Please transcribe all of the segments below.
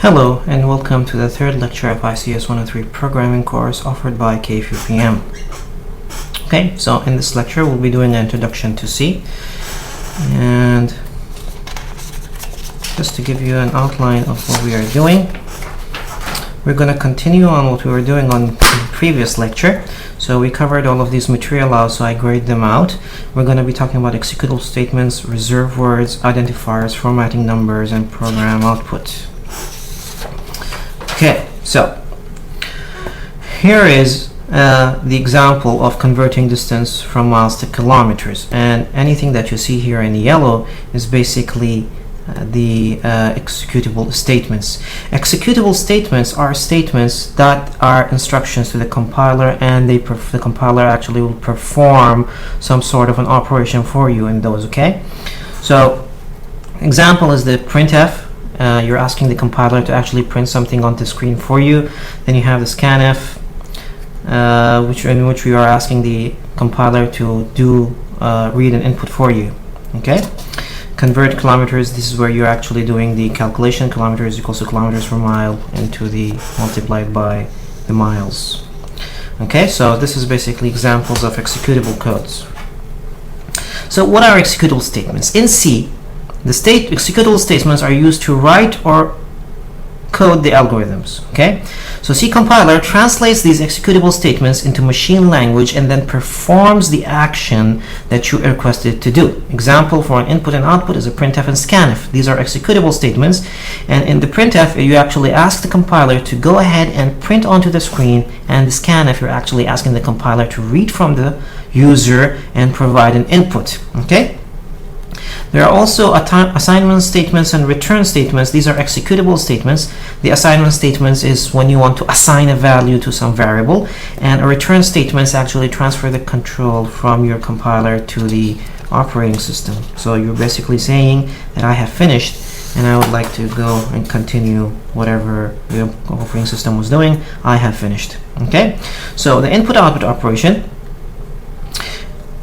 Hello and welcome to the third lecture of ICS 103 programming course offered by KFUPM. Okay, so in this lecture we'll be doing an introduction to C, and just to give you an outline of what we are doing, we're going to continue on what we were doing on the previous lecture. So we covered all of these material out, so I grade them out. We're going to be talking about executable statements, reserved words, identifiers, formatting numbers, and program output. Okay, so here is the example of converting distance from miles to kilometers, and anything that you see here in yellow is basically the executable statements. Executable statements are statements that are instructions to the compiler, and the compiler actually will perform some sort of an operation for you in those. Okay, so example is the printf. You're asking the compiler to actually print something on the screen for you. Then you have the scanf, in which we are asking the compiler to do read an input for you. Okay. Convert kilometers, this is where you're actually doing the calculation. Kilometers equals to kilometers per mile into the multiplied by the miles. Okay, so this is basically examples of executable codes. So what are executable statements? In C, the executable statements are used to write or code the algorithms. Okay, so C compiler translates these executable statements into machine language and then performs the action that you requested to do. Example for an input and output is a printf and scanf. These are executable statements, and in the printf you actually ask the compiler to go ahead and print onto the screen, and the scanf you're actually asking the compiler to read from the user and provide an input. Okay. There are also assignment statements and return statements. These are executable statements. The assignment statements is when you want to assign a value to some variable, and a return statements actually transfer the control from your compiler to the operating system. So you're basically saying that I have finished and I would like to go and continue whatever the operating system was doing. I have finished. Okay, so the input-output operation.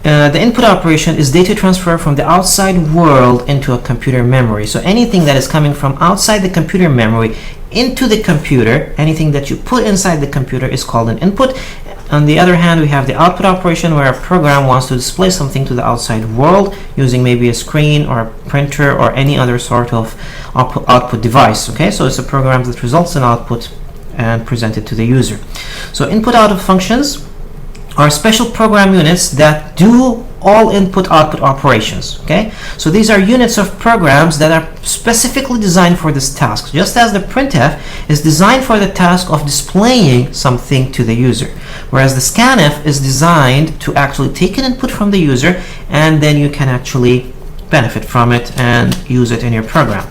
The input operation is data transfer from the outside world into a computer memory. So anything that is coming from outside the computer memory into the computer, anything that you put inside the computer is called an input. On the other hand, we have the output operation, where a program wants to display something to the outside world using maybe a screen or a printer or any other sort of output device. Okay, so it's a program that results in output and presented to the user. So input-output functions are special program units that do all input-output operations. Okay, so these are units of programs that are specifically designed for this task, just as the printf is designed for the task of displaying something to the user, whereas the scanf is designed to actually take an input from the user, and then you can actually benefit from it and use it in your program.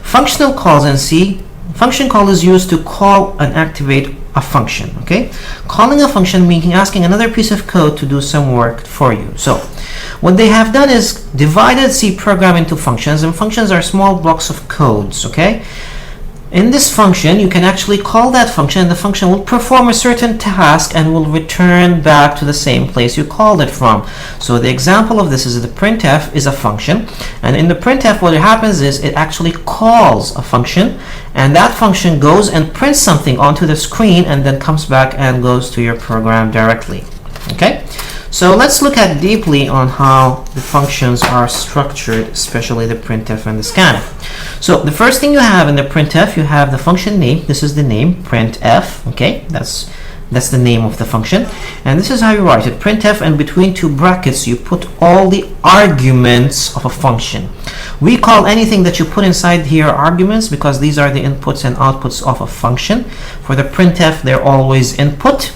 Functional calls in C. Function call is used to call and activate a function. Okay, calling a function meaning asking another piece of code to do some work for you. So what they have done is divided C program into functions, and functions are small blocks of codes. Okay, in this function you can actually call that function, and the function will perform a certain task and will return back to the same place you called it from. So the example of this is the printf is a function, and in the printf what happens is it actually calls a function, and that function goes and prints something onto the screen and then comes back and goes to your program directly. Okay, so let's look at deeply on how the functions are structured, especially the printf and the scanf. So the first thing you have in the printf, you have the function name. This is the name, printf. Okay, that's the name of the function, and this is how you write it, printf, and between two brackets you put all the arguments of a function. We call anything that you put inside here arguments because these are the inputs and outputs of a function. For the printf, they're always input,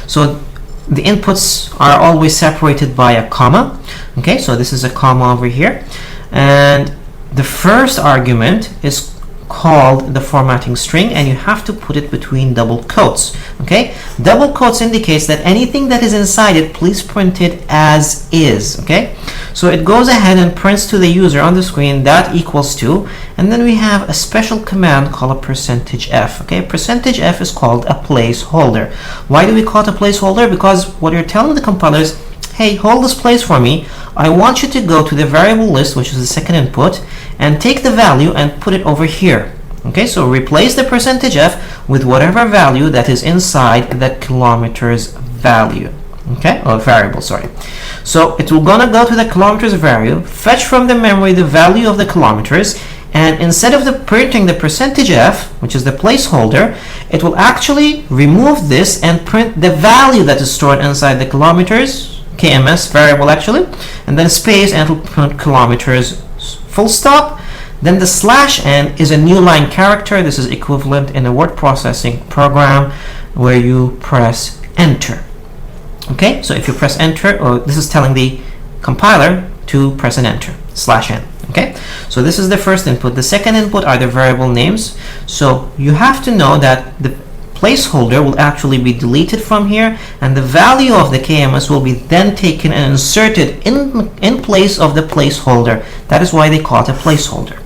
so the inputs are always separated by a comma. Okay, so this is a comma over here, and the first argument is called the formatting string, and you have to put it between double quotes. Okay, double quotes indicates that anything that is inside it, please print it as is. Okay, so it goes ahead and prints to the user on the screen that equals to, and then we have a special command called a %f. Okay, %f is called a placeholder. Why do we call it a placeholder? Because what you're telling the compiler is hey, hold this place for me. I want you to go to the variable list, which is the second input, and take the value and put it over here. Okay, so replace the %f with whatever value that is inside the kilometers value. Okay, or variable, sorry. So it will gonna go to the kilometers value, fetch from the memory the value of the kilometers, and instead of printing the %f, which is the placeholder, it will actually remove this and print the value that is stored inside the kilometers, KMS variable actually, and then space, and it will print kilometers full stop. Then the /n is a new line character. This is equivalent in a word processing program where you press enter. Okay, so if you press enter, or this is telling the compiler to press an enter, /n. Okay, so this is the first input. The second input are the variable names. So you have to know that the placeholder will actually be deleted from here, and the value of the KMS will be then taken and inserted in place of the placeholder. That is why they call it a placeholder.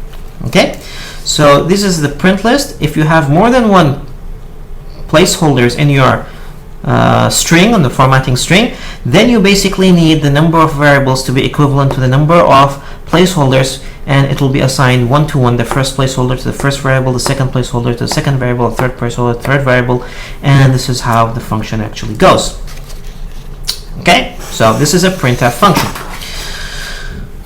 Okay, so this is the print list. If you have more than one placeholders in your string, on the formatting string, then you basically need the number of variables to be equivalent to the number of placeholders, and it will be assigned one to one, the first placeholder to the first variable, the second placeholder to the second variable, the third placeholder to the third variable, and this is how the function actually goes. Okay, so this is a printf function.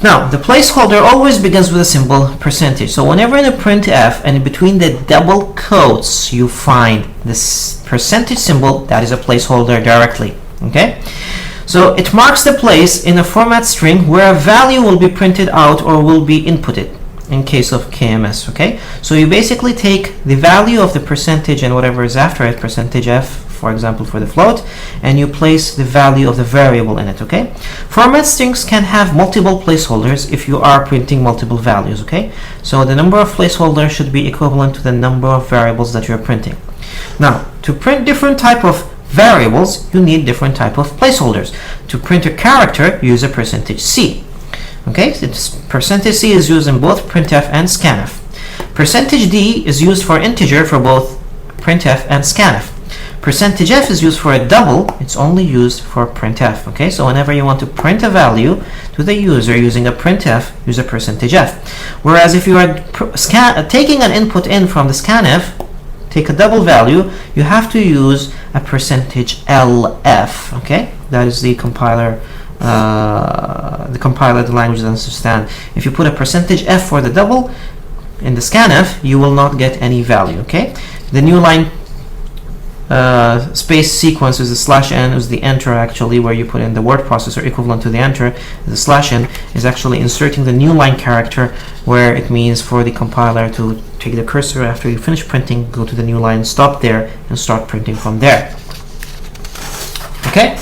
Now, the placeholder always begins with a symbol %. So whenever in a printf and between the double quotes you find this % symbol, that is a placeholder directly. Okay, so it marks the place in a format string where a value will be printed out or will be inputted in case of KMS. Okay, so you basically take the value of the % and whatever is after it, %f, for example, for the float, and you place the value of the variable in it. Okay, format strings can have multiple placeholders if you are printing multiple values. Okay, so the number of placeholders should be equivalent to the number of variables that you're printing. Now, to print different type of variables, you need different type of placeholders. To print a character, use a %c. Okay, %c is used in both printf and scanf. %d is used for integer for both printf and scanf. %f is used for a double. It's only used for printf. Okay, so whenever you want to print a value to the user using a printf, use a %f. Whereas if you are taking an input in from the scanf, take a double value, you have to use a %lf. Okay, that is the compiler. The language doesn't understand. If you put a %f for the double in the scanf, you will not get any value. Okay, the new line space sequence is the /n, is the enter actually, where you put in the word processor equivalent to the enter. The /n is actually inserting the new line character, where it means for the compiler to take the cursor after you finish printing, go to the new line, stop there, and start printing from there. Okay.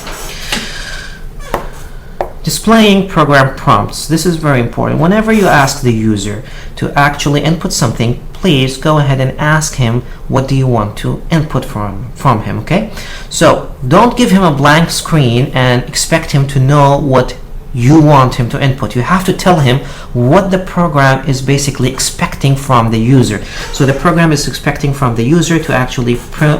Displaying program prompts. This is very important. Whenever you ask the user to actually input something, please go ahead and ask him what do you want to input from him. Okay, so don't give him a blank screen and expect him to know what you want him to input. You have to tell him what the program is basically expecting from the user. So the program is expecting from the user to actually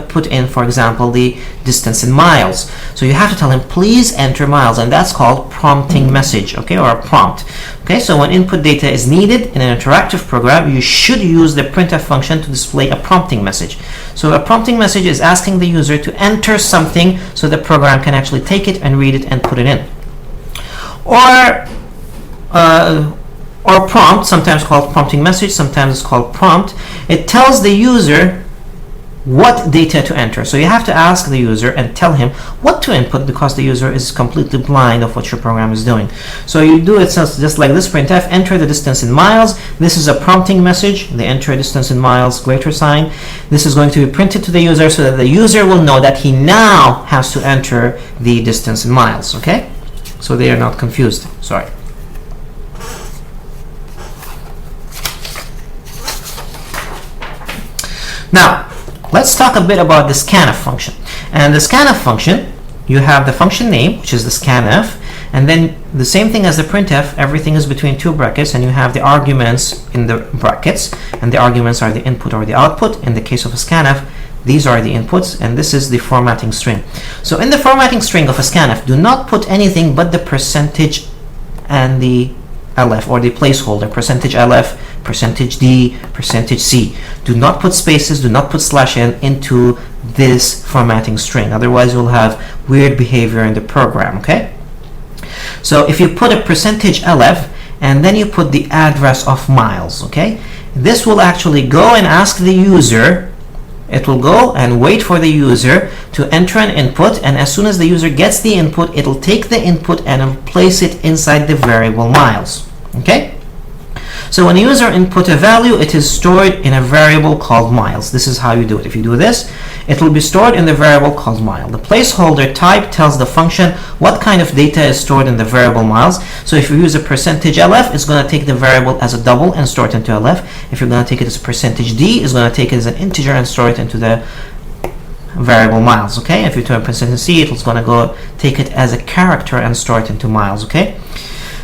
put in, for example, the distance in miles. So you have to tell him, please enter miles, and that's called prompting message, okay, or a prompt. Okay, so when input data is needed in an interactive program, you should use the printf function to display a prompting message. So a prompting message is asking the user to enter something so the program can actually take it and read it and put it in. Or prompt, sometimes called prompting message, sometimes it's called prompt. It tells the user what data to enter. So you have to ask the user and tell him what to input, because the user is completely blind of what your program is doing. So you do it just like this: printf, enter the distance in miles. This is a prompting message, the enter distance in miles greater sign. This is going to be printed to the user so that the user will know that he now has to enter the distance in miles. Okay, so they are not confused. Sorry. Now, let's talk a bit about the scanf function. And the scanf function, you have the function name, which is the scanf, and then the same thing as the printf, everything is between two brackets, and you have the arguments in the brackets, and the arguments are the input or the output. In the case of a scanf, These are the inputs, and this is the formatting string. So in the formatting string of a scanf, do not put anything but the percentage and the LF, or the placeholder, percentage %LF, percentage %D, percentage %C. Do not put spaces, do not put /n into this formatting string. Otherwise, you'll have weird behavior in the program, okay? So if you put a percentage %LF, and then you put the address of miles, okay? This will actually go and ask the user. It will go and wait for the user to enter an input, and as soon as the user gets the input, it'll take the input and it'll place it inside the variable miles, okay? So when a user input a value, it is stored in a variable called miles. This is how you do it. If you do this, it will be stored in the variable called mile. The placeholder type tells the function what kind of data is stored in the variable miles. So if you use a percentage %LF, it's going to take the variable as a double and store it into LF. If you're going to take it as a percentage %D, it's going to take it as an integer and store it into the variable miles, okay? If you turn percentage %C, it's going to go take it as a character and store it into miles, okay?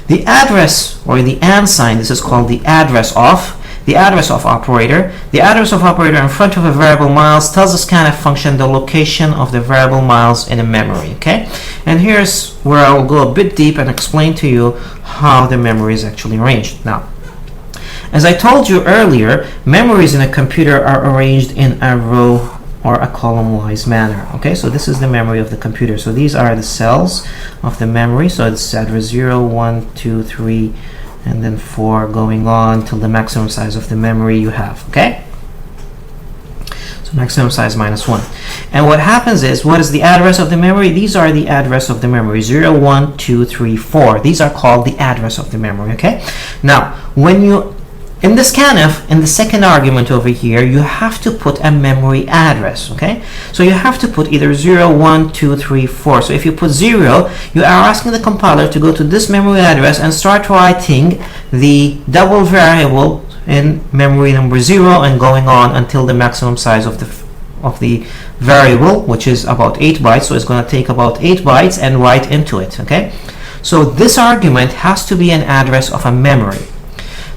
The address, or the and sign, this is called the address of. The address of operator. The address of operator in front of a variable miles tells the scanf function the location of the variable miles in a memory, okay? And here's where I will go a bit deep and explain to you how the memory is actually arranged. Now, as I told you earlier, memories in a computer are arranged in a row or a column-wise manner, okay? So this is the memory of the computer. So these are the cells of the memory. So it's address 0, 1, 2, 3, and then 4 going on till the maximum size of the memory you have, okay? So maximum size -1. And what happens is, what is the address of the memory? These are the address of the memory, 0, 1, 2, 3, 4. These are called the address of the memory, okay? Now, when you in the scanf, in the second argument over here, you have to put a memory address, okay? So you have to put either 0, 1, 2, 3, 4. So if you put 0, you are asking the compiler to go to this memory address and start writing the double variable in memory number 0 and going on until the maximum size of the variable, which is about 8 bytes. So it's going to take about 8 bytes and write into it, okay? So this argument has to be an address of a memory.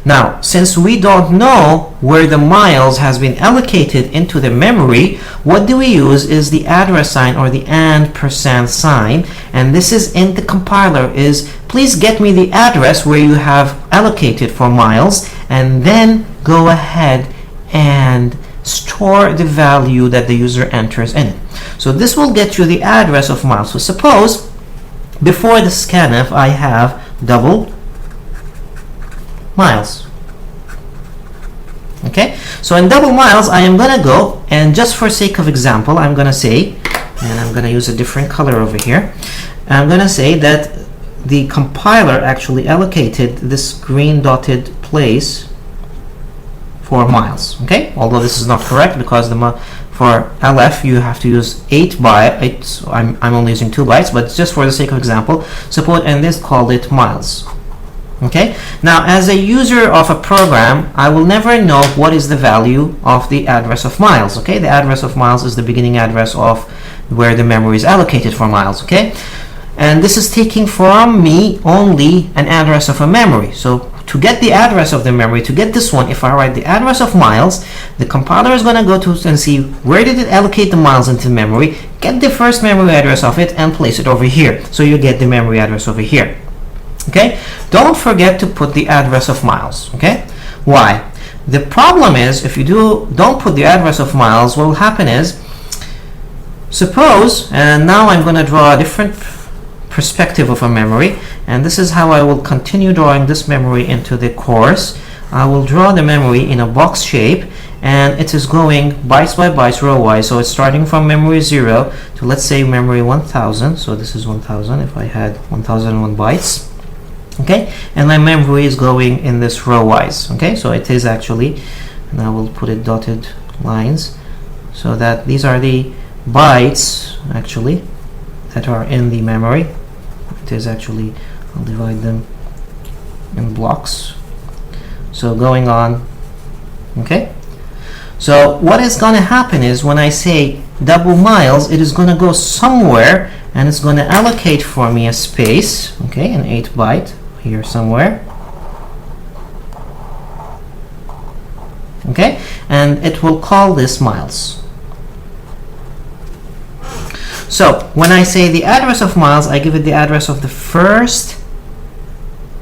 Now, since we don't know where the miles has been allocated into the memory, what do we use is the address sign, or the and % sign, and this is in the compiler is, please get me the address where you have allocated for miles, and then go ahead and store the value that the user enters in it. So this will get you the address of miles. So suppose before the scanf I have double miles, okay? So in double miles, I am gonna go, and just for sake of example, I'm gonna say, and I'm gonna use a different color over here, I'm gonna say that the compiler actually allocated this green dotted place for miles, okay? Although this is not correct, because for LF you have to use 8 bytes. I'm only using 2 bytes, but just for the sake of example, suppose, and this called it miles. Okay, now as a user of a program, I will never know what is the value of the address of miles, okay? The address of miles is the beginning address of where the memory is allocated for miles, okay? And this is taking from me only an address of a memory. So to get the address of the memory, to get this one, if I write the address of miles, the compiler is going to go to and see where did it allocate the miles into memory, get the first memory address of it, and place it over here. So you get the memory address over here. Okay, don't forget to put the address of miles, okay? Why? The problem is, if you don't put the address of miles, what will happen is, suppose, and now I'm going to draw a different perspective of a memory, and this is how I will continue drawing this memory into the course. I will draw the memory in a box shape, and it is going bytes by bytes, row wise. So it's starting from memory 0 to, let's say, memory 1000. So this is 1000 if I had 1001 bytes. Okay, and my memory is going in this row wise, okay? So it is actually, and I will put it dotted lines, so that these are the bytes actually that are in the memory. It is actually, I'll divide them in blocks, so going on, okay? So what is going to happen is, when I say double miles, it is going to go somewhere, and it's going to allocate for me a space, okay, an 8 byte here somewhere, okay, and it will call this miles, So when I say the address of miles, I give it the address of the first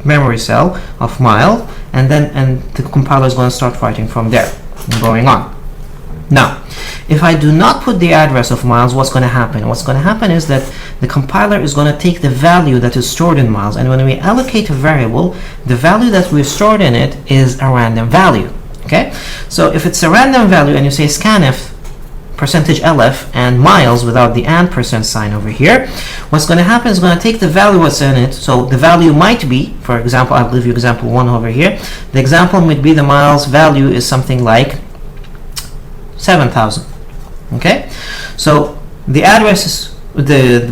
memory cell of mile, and the compiler is going to start writing from there and going on. Now, if I do not put the address of miles, what's going to happen? What's going to happen is that the compiler is going to take the value that is stored in miles, and when we allocate a variable, the value that we've stored in it is a random value. Okay, so if it's a random value and you say scanf %lf and miles without the and % sign over here, what's going to happen is going to take the value what's in it. So the value might be, for example, I'll give you example 1 over here. The example might be the miles value is something like 7,000. Okay, so the address is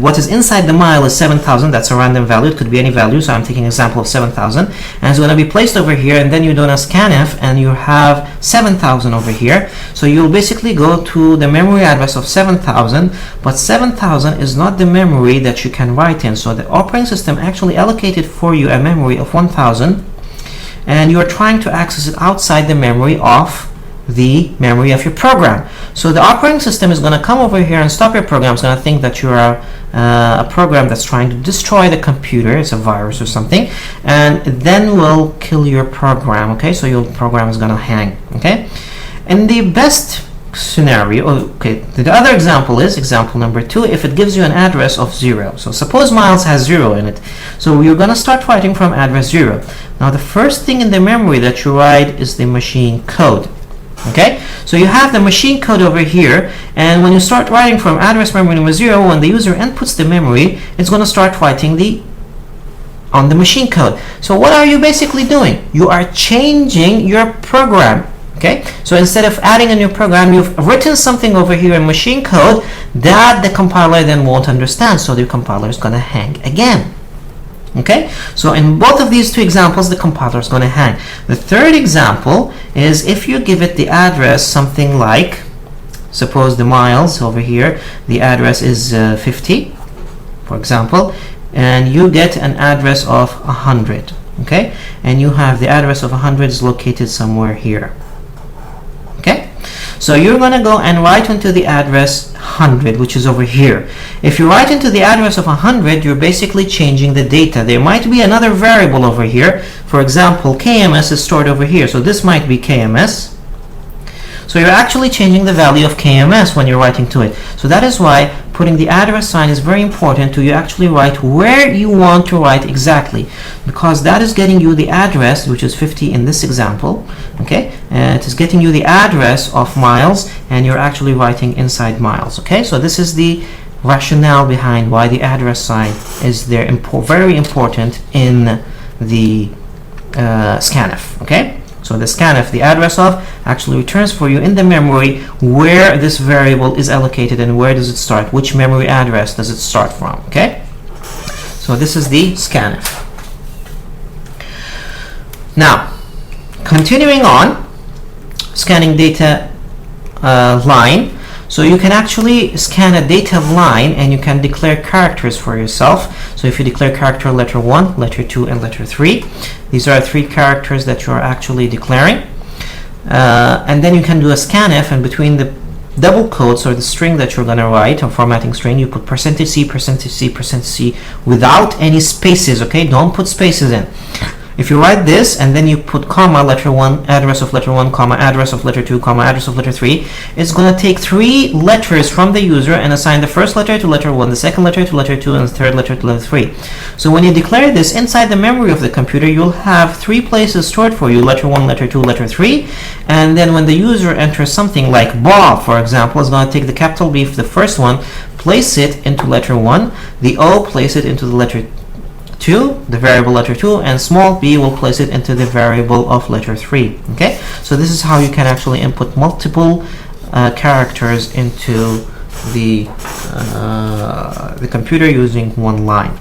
what is inside the mile is 7,000. That's a random value. It could be any value. So I'm taking an example of 7,000, and it's going to be placed over here. And then you're doing a scanf, and you have 7,000 over here. So you'll basically go to the memory address of 7,000, but 7,000 is not the memory that you can write in. So the operating system actually allocated for you a memory of 1,000, and you're trying to access it outside the memory of your program. So the operating system is going to come over here and stop your program. It's going to think that you're a program that's trying to destroy the computer. It's a virus or something, and then will kill your program. Okay, so your program is going to hang. Okay, and the best scenario, okay, the other example is example number 2. If it gives you an address of 0, so suppose miles has 0 in it, so you're going to start writing from address 0. Now the first thing in the memory that you write is the machine code. Okay, so you have the machine code over here, and when you start writing from address memory number 0, when the user inputs the memory, it's going to start writing on the machine code. So what are you basically doing? You are changing your program. Okay, so instead of adding a new program, you've written something over here in machine code that the compiler then won't understand, so the compiler is going to hang again. Okay, so in both of these two examples, the compiler is going to hang. The third example is if you give it the address something like, suppose the miles over here, the address is 50, for example, and you get an address of 100. Okay, and you have the address of 100 is located somewhere here. Okay, so you're going to go and write into the address 100, which is over here. If you write into the address of 100, you're basically changing the data. There might be another variable over here. For example, KMS is stored over here, so this might be KMS. So you're actually changing the value of KMS when you're writing to it. So that is why putting the address sign is very important to you actually write where you want to write exactly, because that is getting you the address, which is 50 in this example. Okay, and it is getting you the address of miles, and you're actually writing inside miles. Okay, so this is the rationale behind why the address sign is there, very important in the scanf. Okay, so the scanf, the address of, actually returns for you in the memory where this variable is allocated and where does it start, which memory address does it start from. Okay, so this is the scanf. Now, continuing on, scanning data line. So you can actually scan a data line and you can declare characters for yourself. So if you declare character letter 1, letter 2, and letter 3, these are 3 characters that you are actually declaring. And then you can do a scanf, and between the double quotes or the string that you're going to write, or formatting string, you put %C, %C, %C without any spaces. Okay, don't put spaces in. If you write this and then you put comma letter 1, address of letter 1, comma address of letter 2, comma address of letter 3, it's going to take 3 letters from the user and assign the first letter to letter 1, the second letter to letter 2, and the third letter to letter 3. So when you declare this inside the memory of the computer, you'll have 3 places stored for you, letter 1, letter 2, letter 3, and then when the user enters something like Bob, for example, it's going to take the capital B, the first one, place it into letter 1, the O, place it into the letter 2, the variable letter 2, and small b will place it into the variable of letter 3. Okay, so this is how you can actually input multiple characters into the computer using one line.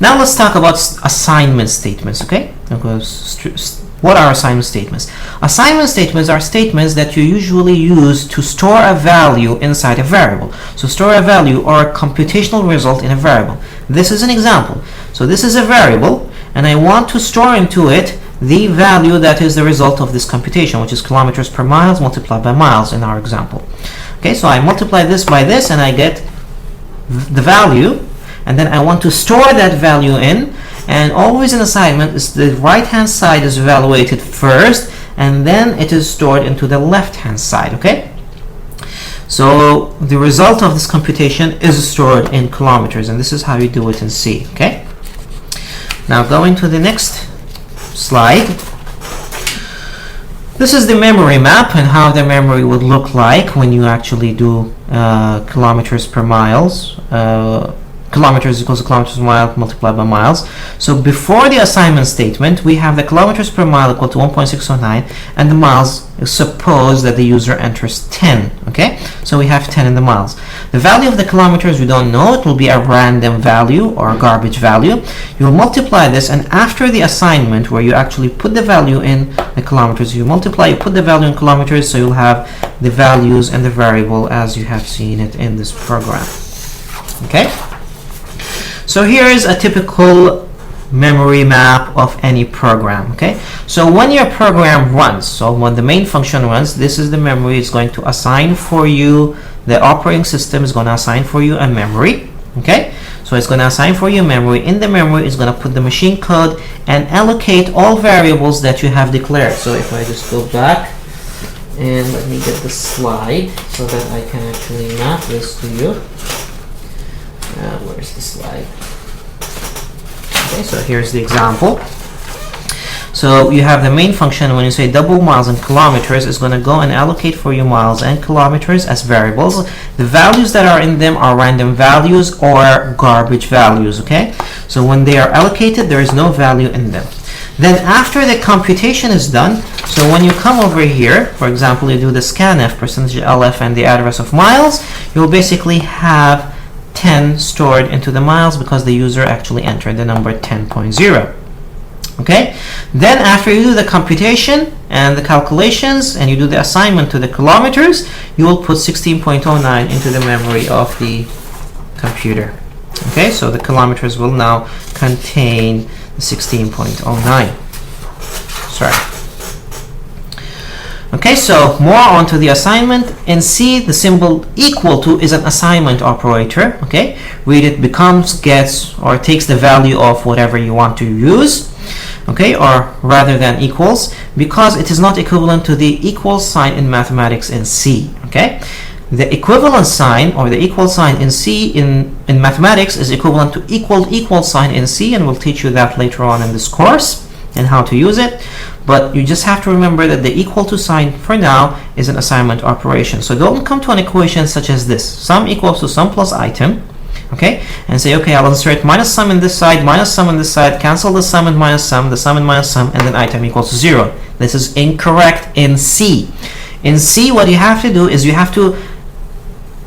Now let's talk about assignment statements. Okay, what are assignment statements? Assignment statements are statements that you usually use to store a value inside a variable. So store a value or a computational result in a variable. This is an example. So this is a variable, and I want to store into it the value that is the result of this computation, which is kilometers per mile multiplied by miles in our example. Okay, so I multiply this by this, and I get the value, and then I want to store that value in, and always in assignment is the right hand side is evaluated first, and then it is stored into the left hand side. Okay, so the result of this computation is stored in kilometers, and this is how you do it in C. Okay, now going to the next slide. This is the memory map and how the memory would look like when you actually do kilometers per miles. Kilometers equals kilometers per mile multiplied by miles. So before the assignment statement, we have the kilometers per mile equal to 1.609, and the miles, suppose that the user enters 10. Okay, so we have 10 in the miles. The value of the kilometers we don't know. It will be a random value or a garbage value. You'll multiply this, and after the assignment where you actually put the value in the kilometers, you multiply, you put the value in kilometers, so you'll have the values and the variable as you have seen it in this program. Okay, so here is a typical memory map of any program. Okay, so when your program runs, so when the main function runs, this is the memory. It's going to assign for you, the operating system is going to assign for you a memory. Okay, so it's going to assign for you memory. In the memory, it's going to put the machine code and allocate all variables that you have declared. So if I just go back and let me get the slide so that I can actually map this to you. Where's the slide? Okay, so here's the example. So you have the main function. When you say double miles and kilometers, it's going to go and allocate for you miles and kilometers as variables. The values that are in them are random values or garbage values. Okay, so when they are allocated, there is no value in them. Then after the computation is done, so when you come over here, for example, you do the scanf %lf and the address of miles, you'll basically have 10 stored into the miles because the user actually entered the number 10.0. Okay, then after you do the computation and the calculations and you do the assignment to the kilometers, you will put 16.09 into the memory of the computer. Okay, so the kilometers will now contain the 16.09. Sorry. Okay, so more on to the assignment. In C, the symbol equal to is an assignment operator. Okay, read it becomes, gets, or takes the value of whatever you want to use. Okay, or rather than equals, because it is not equivalent to the equal sign in mathematics in C. Okay, the equivalent sign or the equal sign in C in mathematics is equivalent to equal sign in C, and we'll teach you that later on in this course and how to use it. But you just have to remember that the equal to sign for now is an assignment operation. So don't come to an equation such as this, sum equals to sum plus item, okay, and say, okay, I'll insert minus sum in this side, minus sum in this side, cancel the sum and minus sum, the sum and minus sum, and then item equals to 0. This is incorrect in C. In C, what you have to do is you have to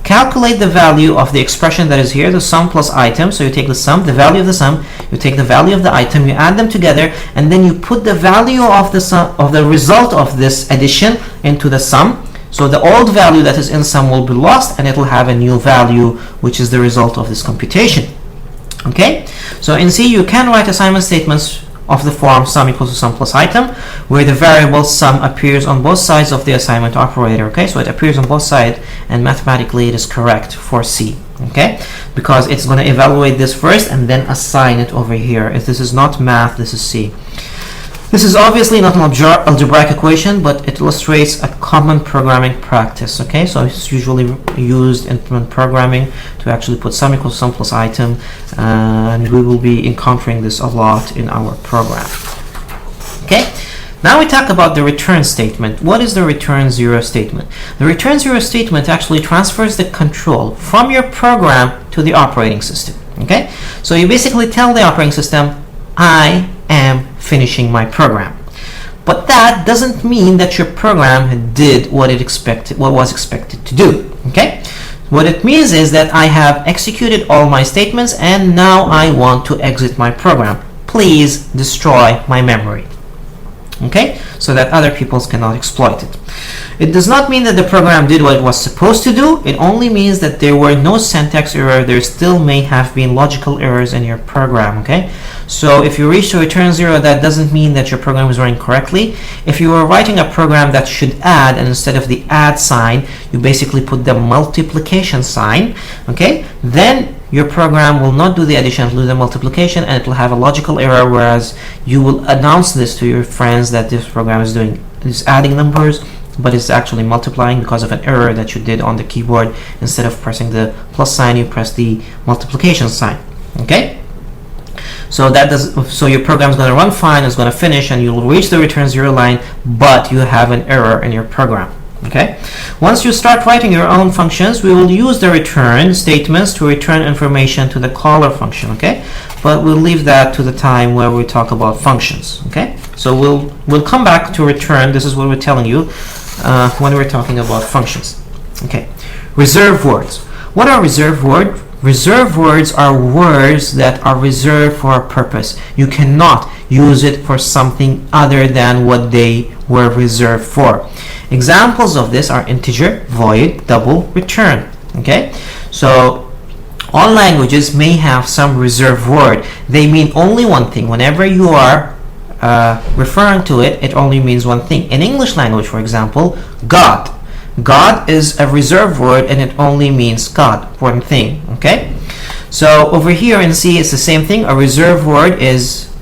calculate the value of the expression that is here, the sum plus item. So you take the sum, the value of the sum, you take the value of the item, you add them together, and then you put the value of the sum, of the result of this addition into the sum. So the old value that is in sum will be lost, and it will have a new value, which is the result of this computation. Okay, so in C you can write assignment statements of the form sum equals to sum plus item, where the variable sum appears on both sides of the assignment operator. Okay, so it appears on both sides, and mathematically it is correct for C. Okay, because it's going to evaluate this first and then assign it over here. If this is not math, this is C. This is obviously not an algebraic equation, but it illustrates a common programming practice. Okay, so it's usually used in programming to actually put sum equals sum plus item, and we will be encountering this a lot in our program. Okay, now we talk about the return statement. What is the return 0 statement? The return 0 statement actually transfers the control from your program to the operating system. Okay, so you basically tell the operating system, I am finishing my program. But that doesn't mean that your program did what was expected to do. Okay? What it means is that I have executed all my statements and now I want to exit my program. Please destroy my memory. okay, so that other people cannot exploit it. It does not mean that the program did what it was supposed to do. It only means that there were no syntax error. There still may have been logical errors in your program, okay? So if you reach to return 0, that doesn't mean that your program is running correctly. If you were writing a program that should add, and instead of the add sign, you basically put the multiplication sign, okay, then your program will not do the addition, it will do the multiplication, and it will have a logical error, whereas you will announce this to your friends that this program is adding numbers, but it's actually multiplying because of an error that you did on the keyboard. Instead of pressing the plus sign, you press the multiplication sign, okay? So your program is going to run fine, it's going to finish, and you'll reach the return 0 line, but you have an error in your program. Okay. Once you start writing your own functions, we will use the return statements to return information to the caller function. Okay, but we'll leave that to the time where we talk about functions. Okay, so we'll come back to return. This is what we're telling you when we're talking about functions. Okay, reserved words. What are reserved words? Reserved words are words that are reserved for a purpose. You cannot use it for something other than what they were reserved for. Examples of this are integer, void, double, return. Okay, so all languages may have some reserved word. They mean only one thing. Whenever you are referring to it, it only means one thing. In English language, for example, God. God is a reserved word, and it only means God, one thing. Okay, so over here in C, it's the same thing. A reserved word is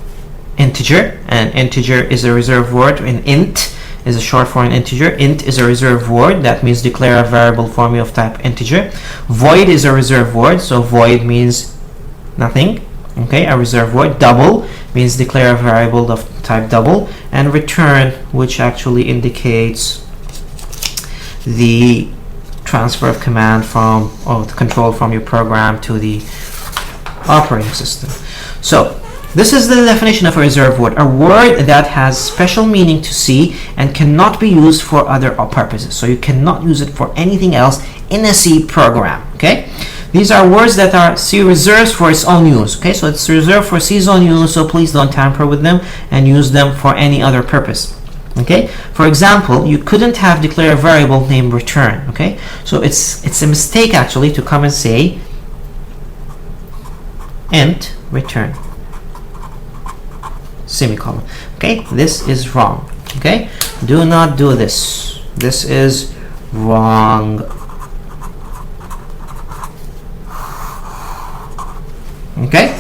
integer, and integer is a reserved word. And int is a short for an integer. Int is a reserved word. That means declare a variable formula of type integer. Void is a reserved word, so void means nothing. Okay, a reserved word. Double means declare a variable of type double. And return, which actually indicates the transfer of command from, or the control from your program to the operating system. So this is the definition of a reserved word, a word that has special meaning to C and cannot be used for other purposes. So you cannot use it for anything else in a C program. Okay, these are words that are C reserves for its own use. Okay, so it's reserved for C's own use, so please don't tamper with them and use them for any other purpose. Okay, for example, you couldn't have declared a variable named return. Okay, so it's a mistake actually to come and say int return semicolon. Okay, this is wrong. Okay, do not do this. This is wrong. Okay,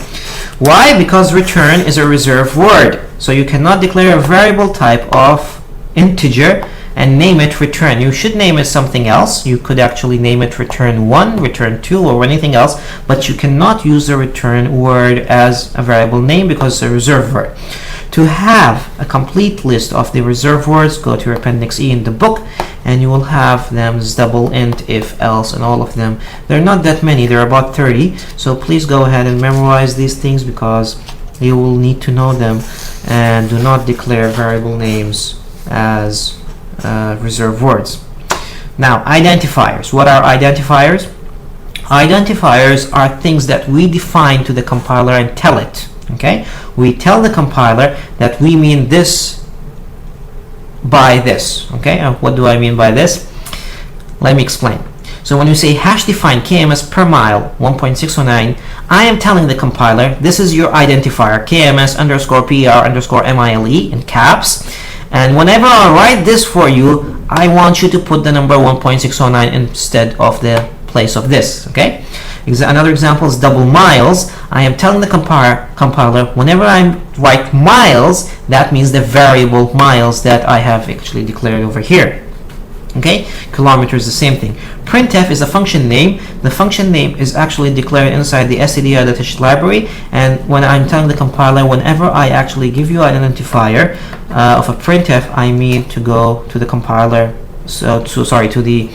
why? Because return is a reserved word. So you cannot declare a variable type of integer and name it return. You should name it something else. You could actually name it return 1, return 2, or anything else, but you cannot use the return word as a variable name because it's a reserved word. To have a complete list of the reserved words, go to your appendix E in the book, and you will have them as double, int, if, else, and all of them. They're not that many. They're about 30. So please go ahead and memorize these things because you will need to know them, and do not declare variable names as reserved words. Now, identifiers. What are identifiers? Identifiers are things that we define to the compiler and tell it. Okay, we tell the compiler that we mean this by this. Okay, what do I mean by this? Let me explain. So when you say hash define KMS per mile 1.609, I am telling the compiler this is your identifier KMS underscore PER underscore MILE in caps, and whenever I write this for you, I want you to put the number 1.609 instead of the place of this. Okay, another example is double miles. I am telling the compiler whenever I write miles, that means the variable miles that I have actually declared over here. Okay, kilometer is the same thing. Printf is a function name. The function name is actually declared inside the stdio.h library, and when I'm telling the compiler whenever I actually give you an identifier of a printf, I mean to go to the compiler, to the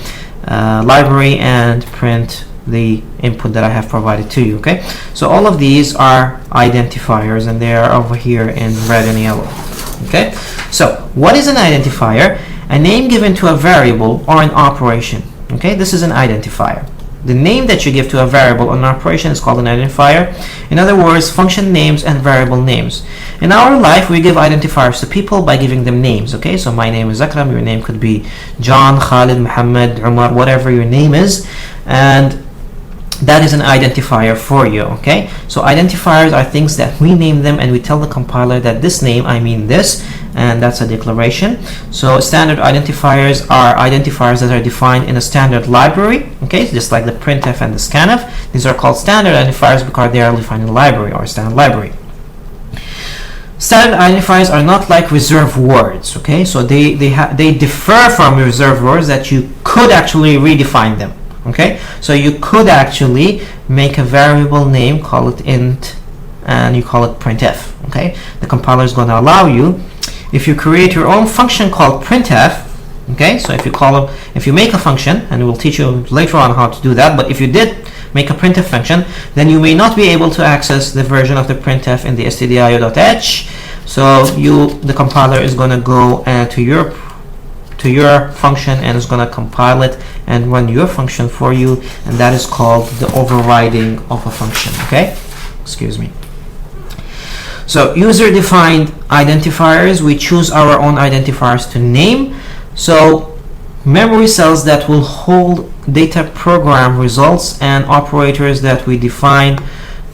library and print the input that I have provided to you. Okay, so all of these are identifiers, and they are over here in red and yellow. Okay, so what is an identifier? A name given to a variable or an operation. Okay, this is an identifier. the name that you give to a variable or an operation is called an identifier. In other words, function names and variable names. In our life, we give identifiers to people by giving them names. Okay, so my name is Akram, your name could be John, Khalid, Muhammad, Umar, whatever your name is, and that is an identifier for you. Okay, so identifiers are things that we name them and we tell the compiler that this name, I mean this, and that's a declaration. So standard identifiers are identifiers that are defined in a standard library. Okay, just like the Printf and the Scanf. These are called standard identifiers because they are defined in a library or a standard library. Standard identifiers are not like reserved words. Okay, so they differ from reserved words that you could actually redefine them. Okay, so you could actually make a variable name, call it int, and you call it printf. Okay, the compiler is going to allow you, if you create your own function called printf. Okay, so if you make a function, and we'll teach you later on how to do that, but if you did make a printf function, then you may not be able to access the version of the printf in the stdio.h. So the compiler is going to go to your function and is going to compile it and run your function for you, and that is called the overriding of a function. Okay, excuse me. So user-defined identifiers, we choose our own identifiers to name. So memory cells that will hold data program results and operators that we define.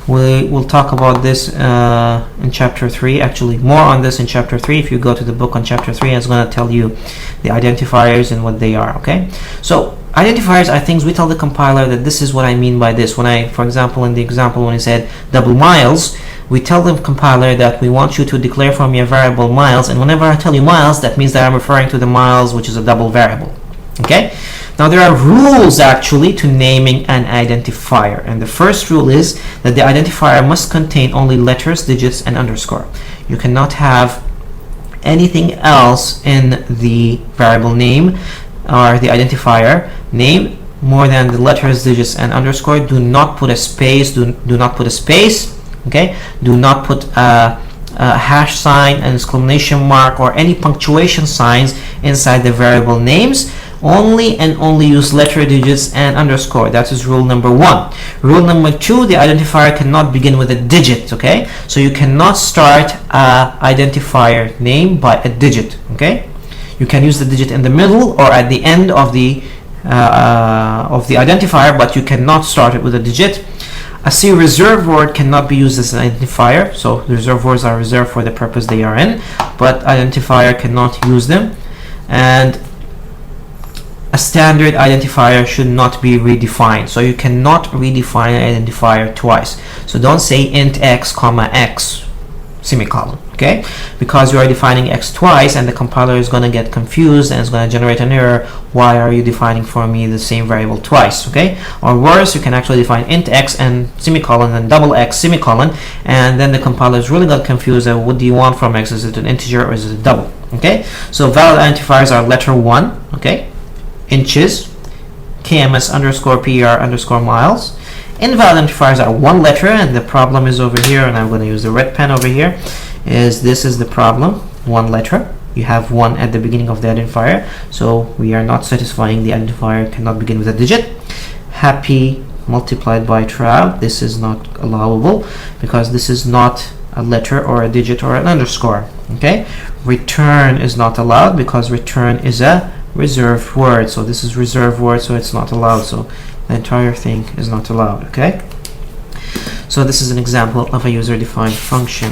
We'll talk about this in chapter 3, actually more on this in chapter 3. If you go to the book on chapter 3, it's going to tell you the identifiers and what they are. Okay, so identifiers are things we tell the compiler that this is what I mean by this. For example, in the example when I said double miles, we tell the compiler that we want you to declare from your variable miles, and whenever I tell you miles, that means that I'm referring to the miles, which is a double variable. Okay, now there are rules actually to naming an identifier, and the first rule is that the identifier must contain only letters, digits, and underscore. You cannot have anything else in the variable name or the identifier name more than the letters, digits, and underscore. Do not put a space. Do not put a space. Okay, do not put a hash sign, an exclamation mark, or any punctuation signs inside the variable names. Only and only use letter, digits, and underscore. That is rule number 1. Rule number 2, the identifier cannot begin with a digit. Okay, so you cannot start a identifier name by a digit. Okay, you can use the digit in the middle or at the end of the identifier, but you cannot start it with a digit. A C reserved word cannot be used as an identifier, so reserved words are reserved for the purpose they are in, but identifier cannot use them. And a standard identifier should not be redefined, so you cannot redefine an identifier twice. So don't say int x comma x semicolon, okay, because you are defining x twice and the compiler is going to get confused and it's going to generate an error. Why are you defining for me the same variable twice? Okay, or worse, you can actually define int x and semicolon and double x semicolon, and then the compiler is really got confused. What do you want from x? Is it an integer or is it a double? Okay, so valid identifiers are letter 1, okay, inches, kms underscore per underscore miles. Invalid identifiers are one letter, and the problem is over here, and I'm going to use the red pen over here. This is the problem, one letter. You have 1 at the beginning of the identifier, so we are not satisfying. The identifier cannot begin with a digit. Happy multiplied by trout, this is not allowable because this is not a letter or a digit or an underscore. Okay, return is not allowed because return is a reserved word, so this is reserved word, so it's not allowed, so the entire thing is not allowed. Okay, so this is an example of a user-defined function.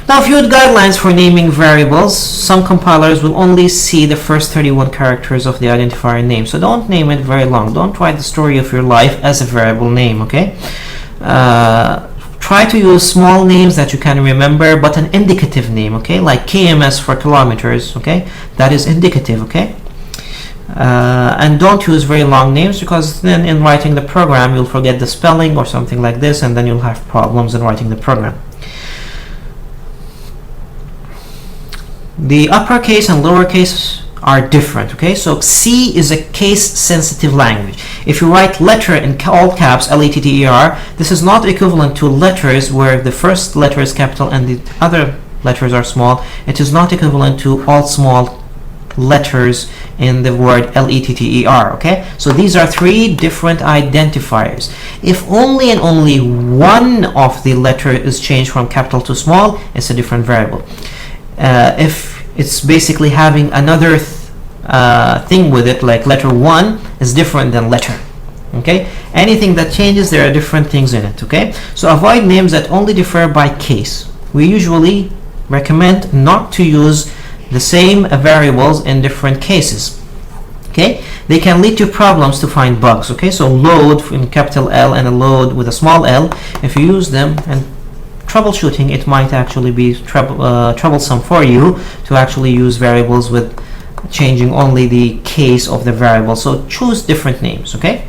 Now, a few guidelines for naming variables. Some compilers will only see the first 31 characters of the identifier name, so don't name it very long. Don't write the story of your life as a variable name. Okay, try to use small names that you can remember, but an indicative name, okay, like kms for kilometers, okay, that is indicative. Okay, and don't use very long names, because then in writing the program you'll forget the spelling or something like this, and then you'll have problems in writing the program. The uppercase and lowercase are different. Okay, so C is a case-sensitive language. If you write letter in all caps, L-E-T-T-E-R, this is not equivalent to letters where the first letter is capital and the other letters are small. It is not equivalent to all small letters in the word letter. Okay, so these are 3 different identifiers. If only and only one of the letter is changed from capital to small, it's a different variable. If it's basically having another thing with it, like letter 1 is different than letter. Okay, anything that changes, there are different things in it. Okay, so avoid names that only differ by case. We usually recommend not to use the same variables in different cases. Okay, they can lead to problems to find bugs. Okay, so load in capital L and a load with a small l, if you use them and troubleshooting, it might actually be troublesome for you to actually use variables with changing only the case of the variable. So choose different names. Okay,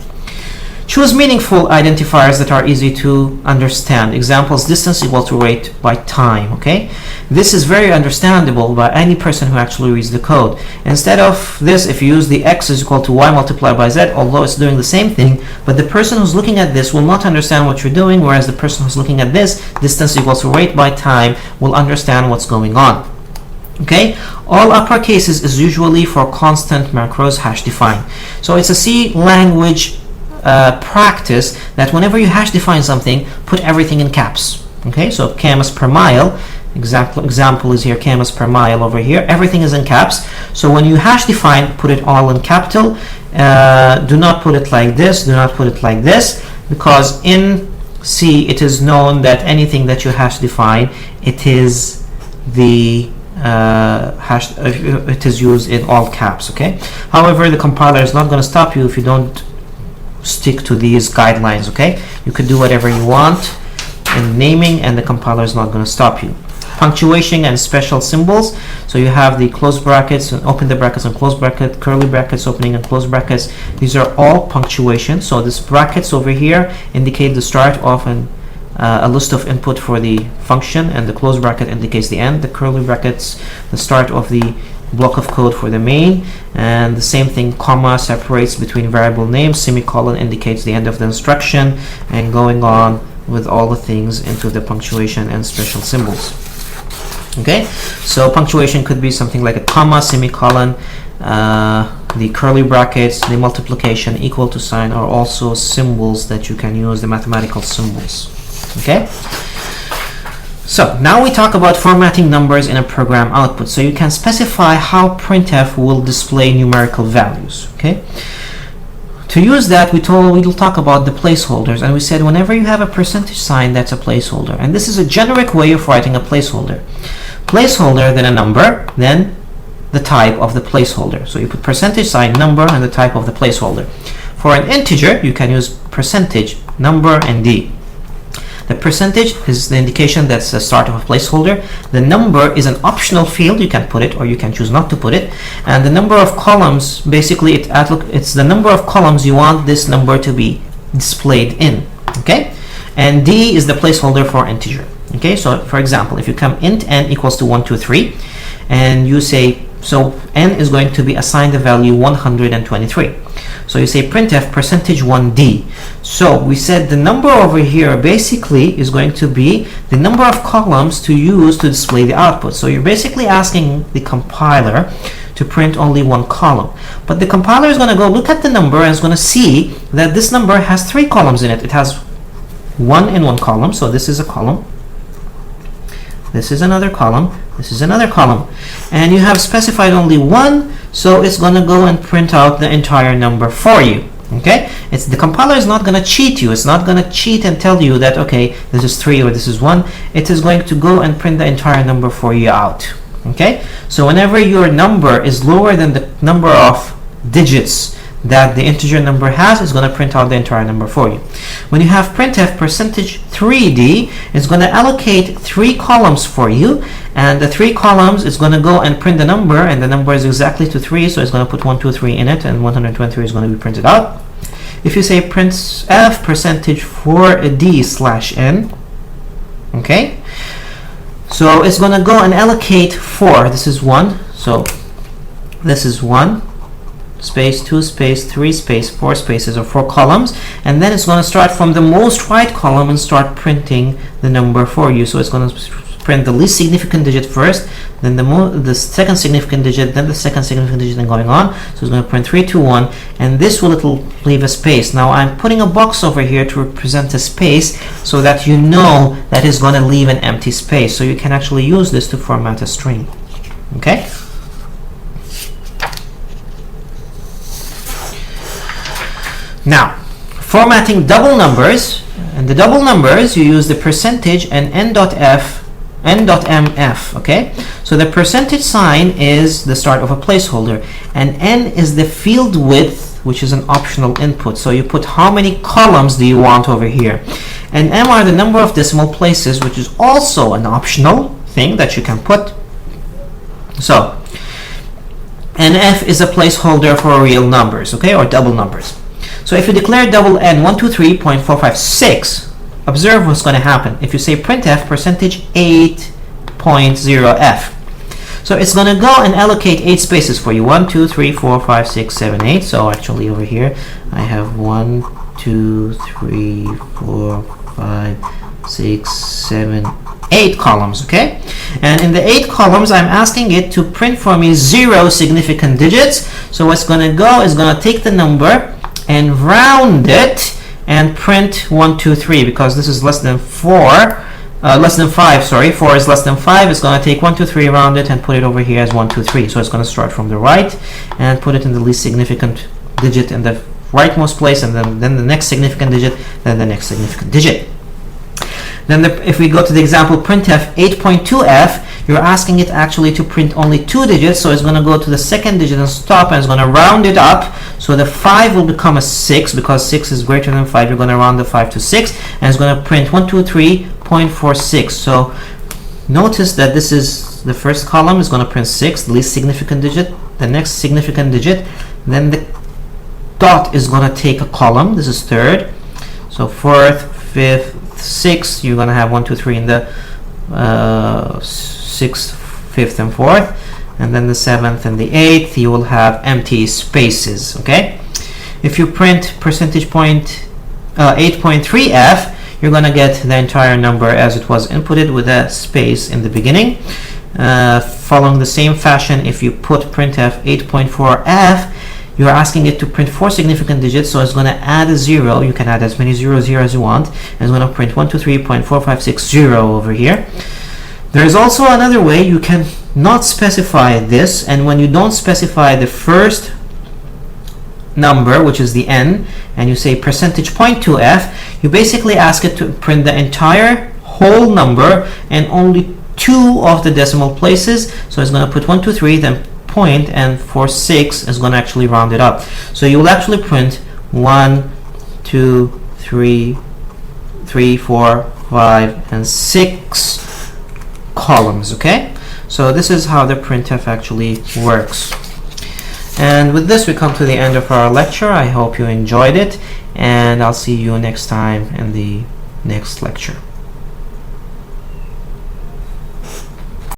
choose meaningful identifiers that are easy to understand. Examples: distance equal to rate by time. Okay, this is very understandable by any person who actually reads the code. Instead of this, if you use the x is equal to y multiplied by z, although it's doing the same thing, but the person who's looking at this will not understand what you're doing, whereas the person who's looking at this, distance equals to rate by time, will understand what's going on. Okay, all uppercases is usually for constant macros hash define. So it's a C language practice that whenever you hash define something, put everything in caps. Okay, so kms per mile, example is here, kms per mile over here, everything is in caps. So when you hash define, put it all in capital. Do not put it like this, do not put it like this, because in C it is known that anything that you hash define, it is the it is used in all caps. Okay, however, the compiler is not going to stop you if you don't stick to these guidelines. Okay, you could do whatever you want in naming and the compiler is not going to stop you. Punctuation and special symbols. So you have the close brackets and open the brackets and close bracket, curly brackets, opening and close brackets. These are all punctuation. So this brackets over here indicate the start of a list of input for the function, and the close bracket indicates the end. The curly brackets, the start of the block of code for the main, and the same thing, comma separates between variable names, semicolon indicates the end of the instruction, and going on with all the things into the punctuation and special symbols. Okay, so punctuation could be something like a comma, semicolon, the curly brackets, the multiplication, equal to sign are also symbols that you can use, the mathematical symbols. Okay, so now we talk about formatting numbers in a program output. So you can specify how printf will display numerical values. Okay, to use that, we'll talk about the placeholders, and we said whenever you have a percentage sign, that's a placeholder, and this is a generic way of writing a placeholder. Placeholder, then a number, then the type of the placeholder. So you put percentage sign, number, and the type of the placeholder. For an integer, you can use percentage, number, and d. The percentage is the indication that's the start of a placeholder. The number is an optional field, you can put it or you can choose not to put it. And the number of columns, basically it's the number of columns you want this number to be displayed in. Okay, and d is the placeholder for integer. Okay, so for example, if you come int n equals to 1, 2, 3, and you say, so n is going to be assigned the value 123. So you say printf percentage 1d. So we said the number over here basically is going to be the number of columns to use to display the output. So you're basically asking the compiler to print only one column. But the compiler is going to go look at the number and is going to see that this number has 3 columns in it. It has 1 in one column, so this is a column. This is another column, this is another column, and you have specified only 1, so it's going to go and print out the entire number for you. Okay, it's the compiler is not going to cheat you. It's not going to cheat and tell you that okay, this is 3 or this is 1. It is going to go and print the entire number for you out. Okay, so whenever your number is lower than the number of digits that the integer number has, is going to print out the entire number for you. When you have printf percentage 3d, it's going to allocate 3 columns for you, and the 3 columns is going to go and print the number, and the number is exactly to 3, so it's going to put 1, 2, 3 in it, and 123 is going to be printed out. If you say printf percentage 4d slash n, okay, so it's going to go and allocate 4. This is 1, so this is 1 space, 2 space, 3 space, 4 spaces, or 4 columns, and then it's going to start from the most right column and start printing the number for you. So it's going to print the least significant digit first, then the second significant digit, then the second significant digit, and going on. So it's going to print 3, 2, 1, and this will leave a space. Now I'm putting a box over here to represent a space so that you know that it's going to leave an empty space. So you can actually use this to format a string. Okay? Now, formatting double numbers, and the double numbers you use the percentage and n.mf, okay? So the percentage sign is the start of a placeholder, and n is the field width, which is an optional input. So you put how many columns do you want over here, and m are the number of decimal places, which is also an optional thing that you can put. So nf is a placeholder for real numbers, okay, or double numbers. So if you declare double n 123.456, observe what's going to happen. If you say printf percentage 8.0f, so it's going to go and allocate 8 spaces for you. 1, 2, 3, 4, 5, 6, 7, 8. So actually over here I have 1, 2, 3, 4, 5, 6, 7, 8 columns, okay? And in the 8 columns I'm asking it to print for me 0 significant digits. So what's going to go is going to take the number and round it and print 1, 2, 3, because this is less than 4, less than 5, sorry, 4 is less than 5. It's going to take 1, 2, 3, round it, and put it over here as 1, 2, 3. So it's going to start from the right and put it in the least significant digit in the rightmost place, and then the next significant digit, then the next significant digit. Then if we go to the example printf 8.2f, you're asking it actually to print only 2 digits, so it's going to go to the second digit and stop, and it's going to round it up. So the 5 will become a 6, because 6 is greater than 5. You're going to round the 5 to 6, and it's going to print 123.46. So notice that this is the first column is going to print 6, the least significant digit, the next significant digit, then the dot is going to take a column. This is third. So fourth, fifth, 6th, you're going to have 1, 2, 3 in the 6th, 5th, and 4th, and then the 7th and the 8th you will have empty spaces, okay? If you print percentage point 8.3f, you're going to get the entire number as it was inputted with a space in the beginning. Following the same fashion, if you put printf 8.4f, you're asking it to print 4 significant digits, so it's going to add a 0. You can add as many zeros here as you want, and it's going to print 123.4560 over here. There is also another way. You can not specify this, and when you don't specify the first number, which is the n, and you say percentage point 2f, you basically ask it to print the entire whole number and only 2 of the decimal places. So it's going to put 1, 2, 3, then point, and for 6 is going to actually round it up. So you will actually print 1, 2, 3, 4, 5, and 6 columns, okay? So this is how the printf actually works. And with this we come to the end of our lecture. I hope you enjoyed it, and I'll see you next time in the next lecture.